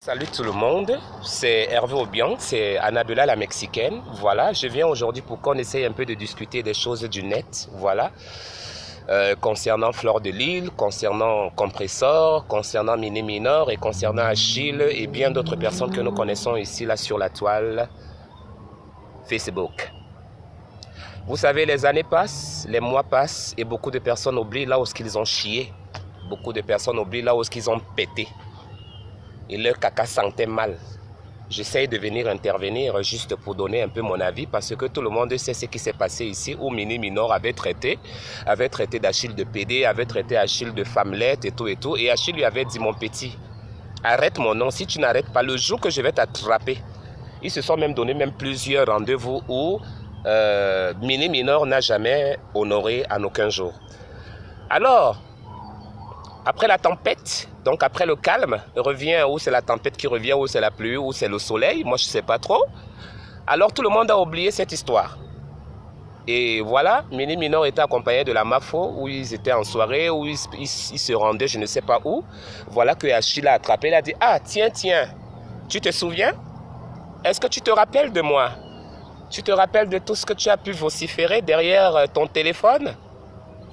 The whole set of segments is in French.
Salut tout le monde, c'est Hervé Aubian, c'est Annabella la Mexicaine. Voilà, je viens aujourd'hui pour qu'on essaye un peu de discuter des choses du net. Voilà, concernant Fleur de Lys, concernant Compressor, concernant Mini Minor et concernant Achille et bien d'autres personnes que nous connaissons ici là sur la toile Facebook. Vous savez, les années passent, les mois passent et beaucoup de personnes oublient là où ils ont chié. Beaucoup de personnes oublient là où ils ont pété. Et leur caca sentait mal. J'essaye de venir intervenir juste pour donner un peu mon avis parce que tout le monde sait ce qui s'est passé ici où Mini Minor avait traité d'Achille de PD, avait traité Achille de femmelette et tout et tout. Et Achille lui avait dit: mon petit, arrête mon nom, si tu n'arrêtes pas, le jour que je vais t'attraper. Ils se sont même donné plusieurs rendez-vous où Mini Minor n'a jamais honoré en aucun jour. Alors, après la tempête, donc après le calme, revient où c'est la tempête qui revient, où c'est la pluie, où c'est le soleil, moi je ne sais pas trop. Alors tout le monde a oublié cette histoire. Et voilà, Mini Minor était accompagné de la MAFO, où ils étaient en soirée, où ils se rendaient je ne sais pas où. Voilà que Achille l'a attrapé, il a dit: ah tiens, tu te souviens? Est-ce que tu te rappelles de moi? Tu te rappelles de tout ce que tu as pu vociférer derrière ton téléphone?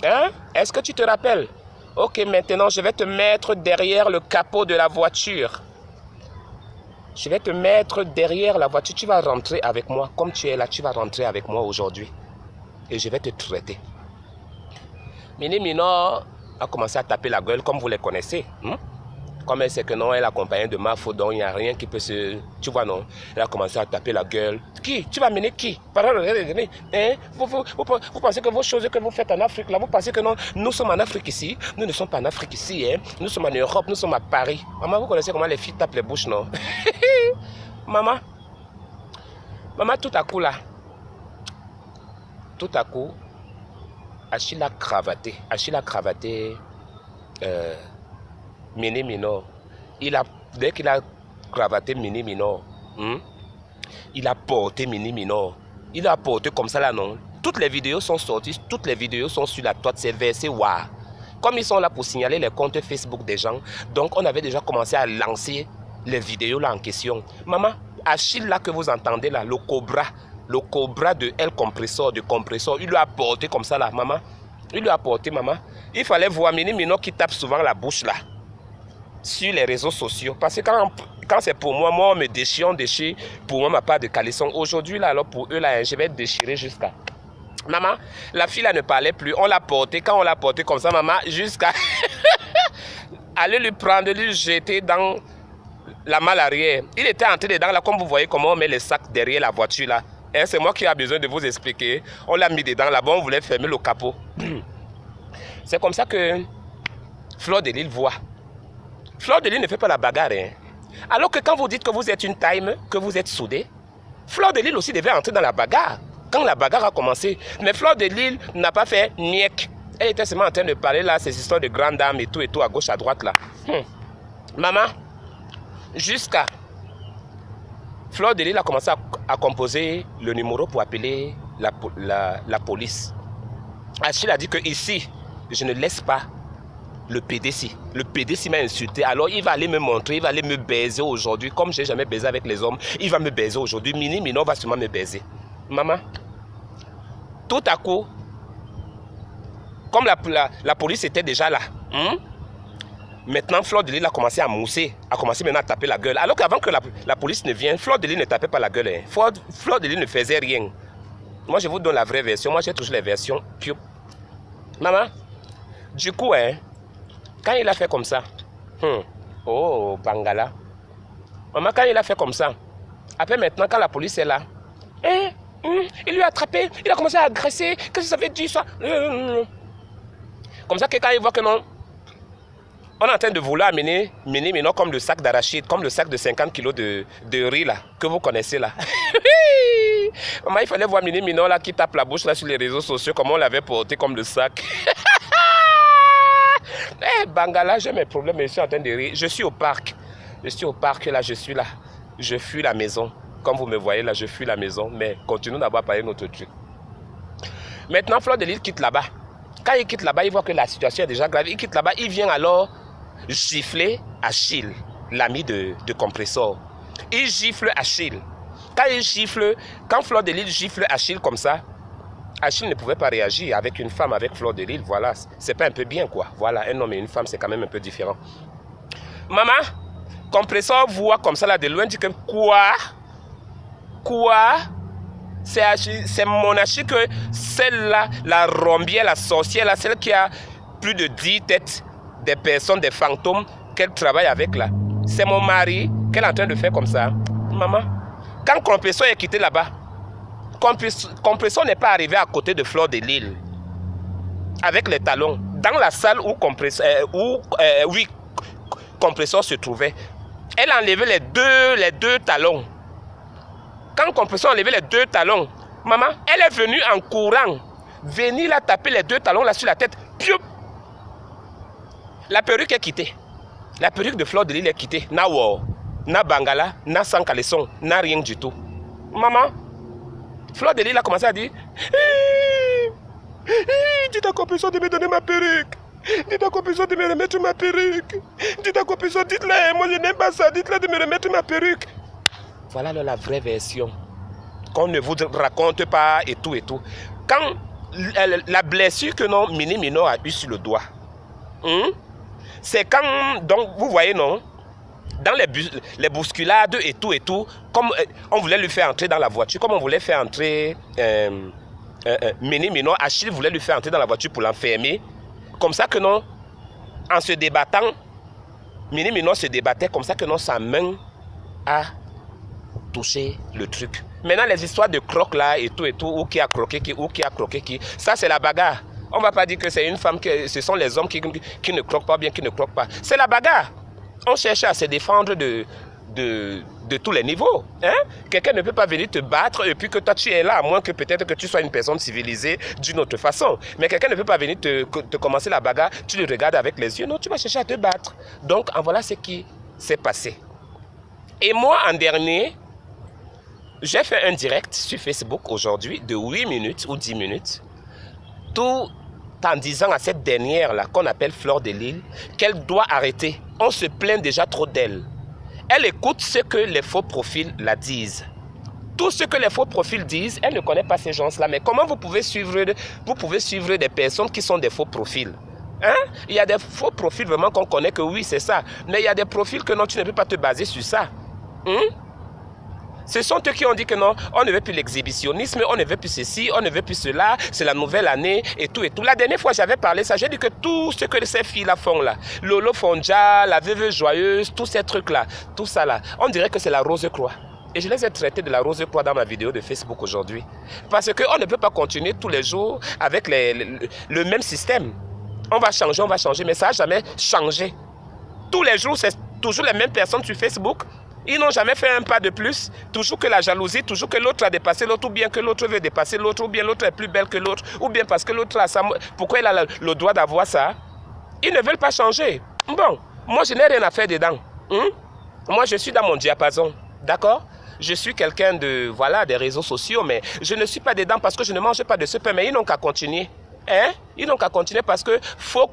Hein? Est-ce que tu te rappelles? Ok, maintenant, je vais te mettre derrière le capot de la voiture. Je vais te mettre derrière la voiture. Tu vas rentrer avec moi. Comme tu es là, tu vas rentrer avec moi aujourd'hui. Et je vais te traiter. Mini Minor a commencé à taper la gueule, comme vous les connaissez. Comme elle sait que non, elle est accompagnée de MAFO, donc il n'y a rien qui peut se... Tu vois, non? Elle a commencé à taper la gueule. Qui? Tu vas mener qui? Hein? Vous pensez que vos choses que vous faites en Afrique, là, vous pensez que non, nous sommes en Afrique ici? Nous ne sommes pas en Afrique ici, hein? Nous sommes en Europe, nous sommes à Paris. Maman, vous connaissez comment les filles tapent les bouches, non? Maman, tout à coup, là, Achille a cravaté Mini Minor. Dès qu'il a cravaté Mini Minor, il a porté Mini Minor. Il a porté comme ça là, non? Toutes les vidéos sont sorties, toutes les vidéos sont sur la toile, c'est versé waouh. Comme ils sont là pour signaler les comptes Facebook des gens, donc on avait déjà commencé à lancer les vidéos là en question. Maman, Achille là que vous entendez là, le cobra de El Compressor, il lui a porté comme ça là, maman. Il lui a porté, maman. Il fallait voir Mini Minor qui tape souvent la bouche là. Sur les réseaux sociaux. Parce que quand c'est pour moi, on me déchire, pour moi ma part de caleçon. Aujourd'hui, là, alors pour eux, là, je vais déchirer jusqu'à... Maman, la fille, là, ne parlait plus. On l'a portée. Quand on l'a portée comme ça, maman, jusqu'à... aller lui prendre, lui jeter dans la malle arrière. Il était entré dedans, là, comme vous voyez comment on met les sacs derrière la voiture, là. Et c'est moi qui ai besoin de vous expliquer. On l'a mis dedans, là-bas, on voulait fermer le capot. C'est comme ça que Fleur de Lys voit. Fleur de Lys ne fait pas la bagarre. Hein. Alors que quand vous dites que vous êtes une time, que vous êtes soudés, Fleur de Lys aussi devait entrer dans la bagarre. Quand la bagarre a commencé. Mais Fleur de Lys n'a pas fait niek. Elle était seulement en train de parler là, ces histoires de grandes dames et tout, à gauche, à droite là. Maman, jusqu'à... Fleur de Lys a commencé à composer le numéro pour appeler la police. Achille a dit que ici, je ne laisse pas le PDC. Le PDC m'a insulté. Alors il va aller me montrer, il va aller me baiser aujourd'hui. Comme je n'ai jamais baisé avec les hommes, il va me baiser aujourd'hui. Mini Minor va sûrement me baiser. Maman, tout à coup, comme la police était déjà là, maintenant Fleur de Lys a commencé à mousser, a commencé maintenant à taper la gueule. Alors qu'avant que la police ne vienne, Fleur de Lys ne tapait pas la gueule. Hein. Fleur de Lys ne faisait rien. Moi je vous donne la vraie version. Moi j'ai toujours les versions pure. Maman, du coup, hein, quand il a fait comme ça, oh, Bangala. Maman, quand il a fait comme ça, après maintenant, quand la police est là, il lui a attrapé, il a commencé à agresser. Qu'est-ce que ça veut dire ça? Comme ça que quand il voit que non, on est en train de vouloir amener Mini Minor comme le sac d'arachide, comme le sac de 50 kilos de riz là, que vous connaissez là. Maman, il fallait voir Mini Minor là qui tape la bouche là sur les réseaux sociaux, comme on l'avait porté comme le sac. Bangala, j'ai mes problèmes, mais je suis en train de rire. Je suis au parc. Là, je suis là. Je fuis la maison. Comme vous me voyez là, je fuis la maison. Mais continuons d'abord à parler notre truc. Maintenant, Fleur de Lys quitte là-bas. Quand il voit que la situation est déjà grave. Il quitte là-bas, il vient alors gifler Achille. l'ami de Compressor. Il gifle Achille. Quand Fleur de Lys gifle Achille comme ça, Achille ne pouvait pas réagir avec une femme, avec Fleur de Lys, voilà, c'est pas un peu bien quoi. Voilà, un homme et une femme, c'est quand même un peu différent. Maman, Compressor voit comme ça là de loin, dit que quoi? C'est mon Achille que celle-là, la rombière, la sorcière, là, celle qui a plus de 10 têtes, des personnes, des fantômes qu'elle travaille avec là. C'est mon mari qu'elle est en train de faire comme ça. Maman, quand Compressor est quitté là-bas, Compressor n'est pas arrivé à côté de Fleur de Lys avec les talons. Dans la salle où Compressor se trouvait, elle a enlevé les deux talons. Quand Compressor a enlevé les 2 talons, maman, elle est venue en courant, venir la taper les 2 talons là sur la tête. Piou! La perruque est quittée. La perruque de Fleur de Lys est quittée. Na wow, na bangala, na sans caleçon, na rien du tout. Maman, Fleur de Lys a commencé à dire dites à Compressor de me donner ma perruque. Dites à Compressor de me remettre ma perruque. Dites à Compressor, dites-le, moi je n'aime pas ça, dites-le de me remettre ma perruque. Voilà la vraie version. Qu'on ne vous raconte pas et tout et tout. Quand la blessure que non, Mini Minor a eu sur le doigt, c'est quand, donc vous voyez non, dans les bousculades et tout, comme on voulait lui faire entrer dans la voiture, comme on voulait faire entrer Mini Minor, Achille voulait lui faire entrer dans la voiture pour l'enfermer. Comme ça que non, en se débattant, Mini Minor se débattait comme ça que non, sa main a touché le truc. Maintenant, les histoires de croque là et tout, ou qui a croqué qui, ça c'est la bagarre. On ne va pas dire que c'est une femme, ce sont les hommes qui ne croquent pas bien, qui ne croquent pas. C'est la bagarre. On cherche à se défendre de tous les niveaux. Hein? Quelqu'un ne peut pas venir te battre et puis que toi tu es là, à moins que peut-être que tu sois une personne civilisée d'une autre façon. Mais quelqu'un ne peut pas venir te commencer la bagarre, tu le regardes avec les yeux, non, tu vas chercher à te battre. Donc, en voilà ce qui s'est passé. Et moi, en dernier, j'ai fait un direct sur Facebook aujourd'hui de 8 minutes ou 10 minutes, tout en disant à cette dernière-là, qu'on appelle Fleur de Lys, qu'elle doit arrêter. On se plaint déjà trop d'elle. Elle écoute ce que les faux profils la disent. Tout ce que les faux profils disent, elle ne connaît pas ces gens-là. Mais comment vous pouvez suivre des personnes qui sont des faux profils? Hein? Il y a des faux profils vraiment qu'on connaît que oui, c'est ça. Mais il y a des profils que non, tu ne peux pas te baser sur ça. Ce sont eux qui ont dit que non, on ne veut plus l'exhibitionnisme, on ne veut plus ceci, on ne veut plus cela, c'est la nouvelle année et tout et tout. La dernière fois, j'avais parlé ça, j'ai dit que tout ce que ces filles-là font là, Lolo Fonja, la Veuve Joyeuse, tous ces trucs-là, tout ça là, on dirait que c'est la Rose-Croix. Et je les ai traités de la Rose-Croix dans ma vidéo de Facebook aujourd'hui. Parce qu'on ne peut pas continuer tous les jours avec le même système. On va changer, mais ça n'a jamais changé. Tous les jours, c'est toujours les mêmes personnes sur Facebook. Ils n'ont jamais fait un pas de plus. Toujours que la jalousie, toujours que l'autre a dépassé l'autre, ou bien que l'autre veut dépasser l'autre, ou bien l'autre est plus belle que l'autre, ou bien parce que l'autre a ça. Pourquoi il a le droit d'avoir ça? Ils ne veulent pas changer. Bon, moi je n'ai rien à faire dedans. Moi je suis dans mon diapason. D'accord? Je suis quelqu'un de, voilà, des réseaux sociaux, mais je ne suis pas dedans parce que je ne mange pas de ce pain. Mais ils n'ont qu'à continuer. Hein? Ils n'ont qu'à continuer parce que faut